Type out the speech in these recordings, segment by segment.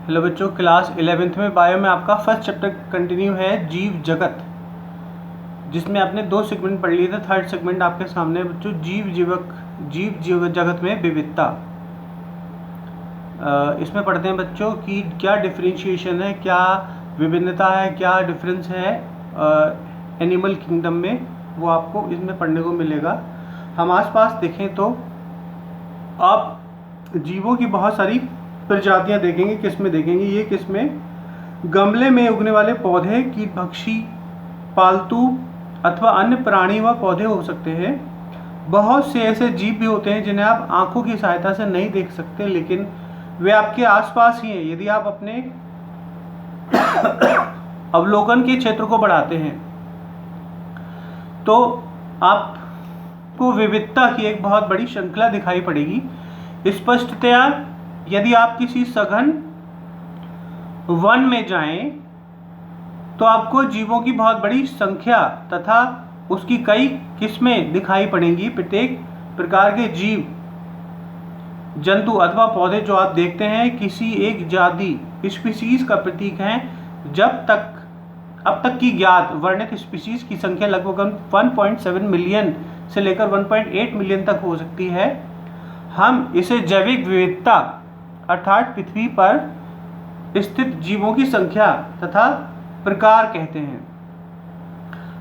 Hello बच्चों, class 11th में bio में आपका फर्स्ट चैप्टर कंटिन्यू है जीव जगत, जिसमें आपने 2 सेगमेंट पढ़ लिए थे। थर्ड सेगमेंट आपके सामने है बच्चों, जीव जगत में विविधता। इसमें पढ़ते हैं बच्चों कि क्या डिफरेंशिएशन है, क्या विभिन्नता है, क्या डिफरेंस है एनिमल किंगडम में, वो आपको इसमें पढ़ने को मिलेगा। हम आसपास देखें तो आप जीवों की बहुत सारी प्रजातियां देखेंगे। किस में देखेंगे? ये किस में? गमले में उगने वाले पौधे, कीटभक्षी, पालतू अथवा अन्य प्राणी व पौधे हो सकते हैं। बहुत से ऐसे जीव भी होते हैं जिन्हें आप आंखों की सहायता से नहीं देख सकते, लेकिन वे आपके आसपास ही हैं। यदि आप अपने अवलोकन के क्षेत्र को बढ़ाते हैं तो आपको विविधता की एक बहुत बड़ी श्रृंखला दिखाई पड़ेगी। स्पष्टतया यदि आप किसी सघन वन में जाएं तो आपको जीवों की बहुत बड़ी संख्या तथा उसकी कई किस्में दिखाई पड़ेंगी। प्रत्येक प्रकार के जीव जंतु अथवा पौधे जो आप देखते हैं किसी एक जाति स्पीशीज का प्रतीक हैं। अब तक की ज्ञात वर्णित स्पीशीज की संख्या लगभग 1.7 मिलियन से लेकर 1.8 मिलियन तक हो सकती है। हम इसे जैविक विविधता अर्थात पृथ्वी पर स्थित जीवों की संख्या तथा प्रकार कहते हैं।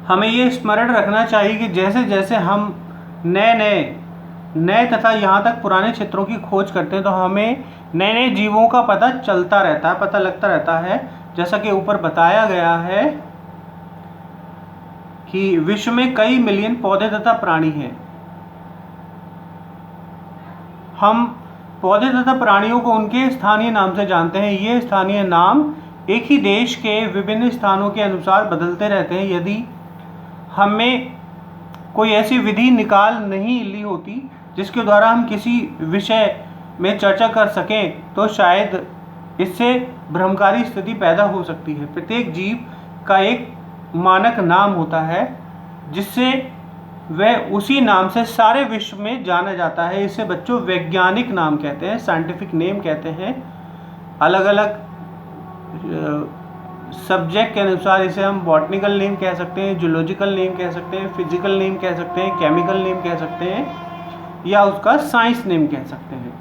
हमें ये स्मरण रखना चाहिए कि जैसे जैसे हम नए तथा यहाँ तक पुराने क्षेत्रों की खोज करते हैं तो हमें नए नए जीवों का पता लगता रहता है। जैसा कि ऊपर बताया गया है कि विश्व में कई मिलियन पौधे तथा प्राणी हैं। हम पौधे तथा प्राणियों को उनके स्थानीय नाम से जानते हैं। ये स्थानीय नाम एक ही देश के विभिन्न स्थानों के अनुसार बदलते रहते हैं। यदि हमें कोई ऐसी विधि निकाल नहीं ली होती जिसके द्वारा हम किसी विषय में चर्चा कर सकें तो शायद इससे भ्रमकारी स्थिति पैदा हो सकती है। प्रत्येक जीव का एक मानक नाम होता है जिससे वह उसी नाम से सारे विश्व में जाना जाता है। इसे बच्चों वैज्ञानिक नाम कहते हैं, साइंटिफिक नेम कहते हैं। अलग अलग सब्जेक्ट के अनुसार इसे हम बॉटनिकल नेम कह सकते हैं, जूलॉजिकल नेम कह सकते हैं, फिजिकल नेम कह सकते हैं, केमिकल नेम कह सकते हैं या उसका साइंस नेम कह सकते हैं।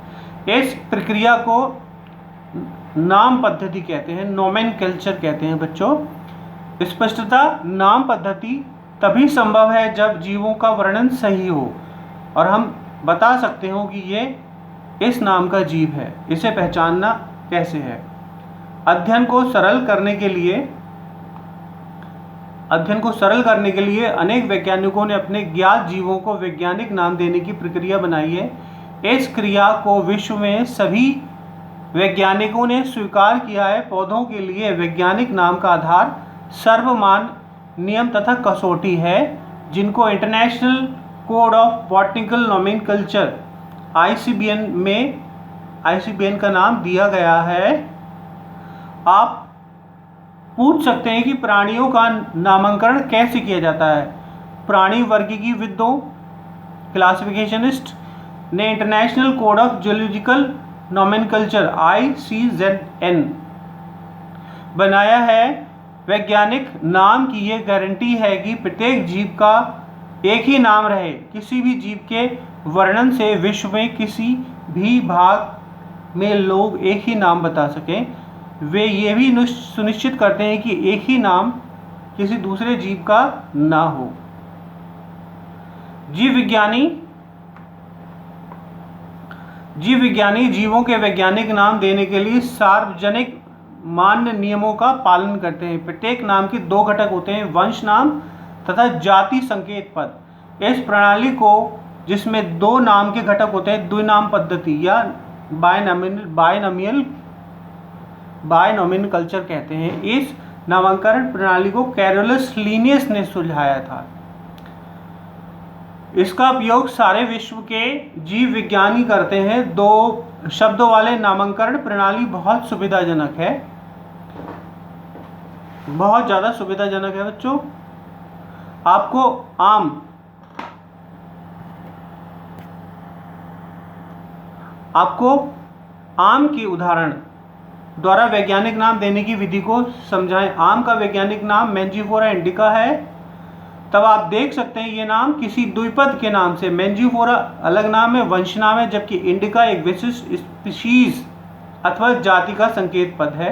इस प्रक्रिया को नाम पद्धति कहते हैं, नोमेनकल्चर कहते हैं बच्चों। स्पष्टता नाम पद्धति तभी संभव है जब जीवों का वर्णन सही हो और हम बता सकते हो कि ये इस नाम का जीव है। इसे पहचानना कैसे है? अध्ययन को सरल करने के लिए अनेक वैज्ञानिकों ने अपने ज्ञात जीवों को वैज्ञानिक नाम देने की प्रक्रिया बनाई है। इस क्रिया को विश्व में सभी वैज्ञानिकों ने स्वीकार किया है। पौधों के लिए वैज्ञानिक नाम का आधार सर्वमान्य नियम तथा कसौटी है जिनको international code of botanical nomenclature ICBN का नाम दिया गया है। आप पूछ सकते हैं कि प्राणियों का नामकरण कैसे किया जाता है? प्राणी वर्गीकीविदों क्लासिफिकेशनिस्ट ने international code of zoological nomenclature ICZN बनाया है। वैज्ञानिक नाम की ये गारंटी है कि प्रत्येक जीव का एक ही नाम रहे। किसी भी जीव के वर्णन से विश्व में किसी भी भाग में लोग एक ही नाम बता सकें। वे ये भी सुनिश्चित करते हैं कि एक ही नाम किसी दूसरे जीव का ना हो। जीव विज्ञानी जीवों के वैज्ञानिक नाम देने के लिए सार्वजनिक मान्य नियमों का पालन करते हैं। प्रत्येक नाम के 2 घटक होते हैं, वंश नाम तथा जाति संकेत पद। इस प्रणाली को जिसमें 2 नाम के घटक होते हैं द्विनाम पद्धति या बायनोमिनकल्चर कहते हैं। इस नामकरण प्रणाली को कैरोलस लिनियस ने सुझाया था। इसका उपयोग सारे विश्व के जीव विज्ञानी करते हैं। 2 शब्दों वाले नामकरण प्रणाली बहुत सुविधाजनक है, बहुत ज़्यादा सुविधाजनक है बच्चों। आपको आम के उदाहरण द्वारा वैज्ञानिक नाम देने की विधि को समझाएं। आम का वैज्ञानिक नाम मैंजीफोरा इंडिका है। तब आप देख सकते हैं ये नाम किसी द्विपद के नाम से, मैंजीफोरा अलग नाम है, वंश नाम है, जबकि इंडिका एक विशिष्ट स्पीशीज अथवा जाति का संकेत पद है।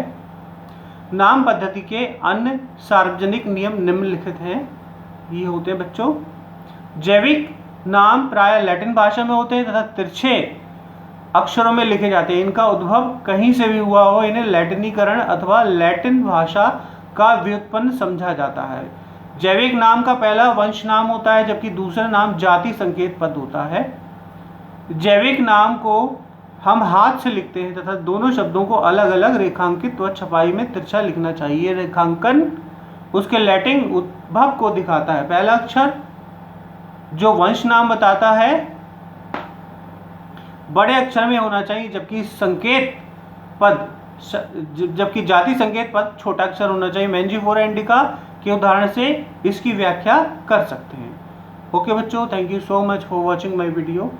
नाम पद्धति के अन्य सार्वजनिक नियम निम्नलिखित हैं। ये होते हैं बच्चों, जैविक नाम प्राय लैटिन भाषा में होते हैं तथा तिरछे अक्षरों में लिखे जाते हैं। इनका उद्भव कहीं से भी हुआ हो, इन्हें लैटिनीकरण अथवा लैटिन भाषा का व्युत्पन्न समझा जाता है। जैविक नाम का पहला वंश नाम होता है, जबकि दूसरा नाम जाति संकेत पद होता है। जैविक नाम को हम हाथ से लिखते हैं तथा दोनों शब्दों को अलग अलग रेखांकित व छपाई में तिरछा लिखना चाहिए। रेखांकन उसके लैटिन उद्भव को दिखाता है। पहला अक्षर जो वंश नाम बताता है बड़े अक्षर में होना चाहिए, जबकि जाति संकेत पद छोटा अक्षर होना चाहिए। मैंजीफोरा इंडिका के उदाहरण से इसकी व्याख्या कर सकते हैं। ओके बच्चों, thank you so much for watching my video.